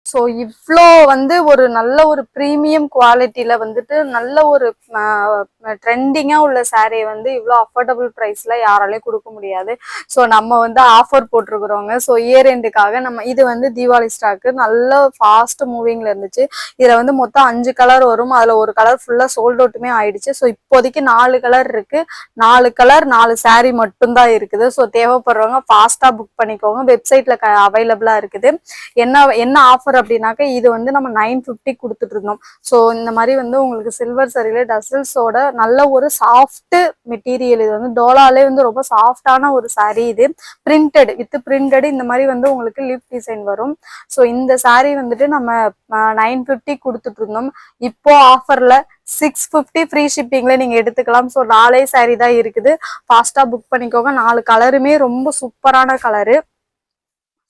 So இவ்வளோ வந்து ஒரு நல்ல ஒரு ப்ரீமியம் குவாலிட்டியில வந்துட்டு நல்ல ஒரு ட்ரெண்டிங்காக உள்ள சாரியை வந்து இவ்வளோ அஃபோர்டபுள் ப்ரைஸில் யாராலையும் கொடுக்க முடியாது. ஸோ நம்ம வந்து ஆஃபர் போட்டிருக்கிறோங்க. ஸோ இயர் எண்டுக்காக நம்ம இது வந்து தீபாவளி ஸ்டாக்கு நல்ல ஃபாஸ்ட் மூவிங்கில் இருந்துச்சு. இதில் வந்து மொத்தம் 5 கலர் வரும். அதில் ஒரு கலர் ஃபுல்லாக சோல்ட் அவுட்டுமே ஆயிடுச்சு. ஸோ இப்போதைக்கு 4 கலர் இருக்கு. 4 கலர் 4 சாரீ மட்டும்தான் இருக்குது. ஸோ தேவைப்படுறவங்க ஃபாஸ்ட்டாக புக் பண்ணிக்கோங்க. வெப்சைட்டில் அவைலபிளாக இருக்குது. என்ன ஆஃபர் அப்படின்னாக்க இது வந்து நம்ம 950 கொடுத்துட்டு இருந்தோம். ஸோ இந்த மாதிரி வந்து உங்களுக்கு சில்வர் சரியில டசல்ஸோட நல்ல ஒரு சாஃப்ட் மெட்டீரியல். இது வந்து டோலாலே வந்து ரொம்ப சாஃப்டான ஒரு சாரீ. இது பிரிண்டட் வித் பிரிண்டட் இந்த மாதிரி வந்து உங்களுக்கு லீப் டிசைன் வரும். ஸோ இந்த சாரீ வந்துட்டு நம்ம 950 கொடுத்துட்டு இருந்தோம். இப்போ ஆஃபர்ல 650 ஃப்ரீ ஷிப்பிங்ல நீங்க எடுத்துக்கலாம். ஸோ 4 சாரீ தான் இருக்குது. ஃபாஸ்டா புக் பண்ணிக்கோங்க. 4 கலருமே ரொம்ப சூப்பரான கலரு.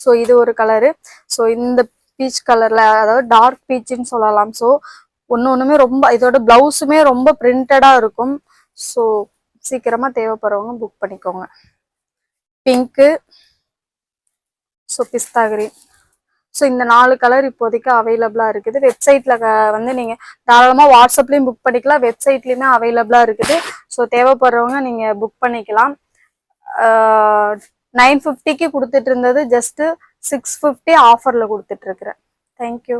ஸோ இது ஒரு கலரு. ஸோ இந்த பீச் கலர்ல, அதாவது டார்க் பீச்சுன்னு சொல்லலாம். ஸோ ஒன்றுமே ரொம்ப இதோட பிளவுஸுமே ரொம்ப பிரிண்டடா இருக்கும். ஸோ சீக்கிரமா தேவைப்படுறவங்க புக் பண்ணிக்கோங்க. பிங்க்கு, ஸோ பிஸ்தா கிரீன். ஸோ இந்த 4 கலர் இப்போதைக்கு அவைலபிளா இருக்குது. வெப்சைட்ல வந்து நீங்க தாராளமா வாட்ஸ்அப்லயும் புக் பண்ணிக்கலாம், வெப்சைட்லயுமே அவைலபிளா இருக்குது. ஸோ தேவைப்படுறவங்க நீங்க புக் பண்ணிக்கலாம். 950க்கு கொடுத்துட்டு இருந்தது ஜஸ்ட் 650 ஆஃபர்ல கொடுத்துட்டு இருக்கிறேன். தேங்க்யூ.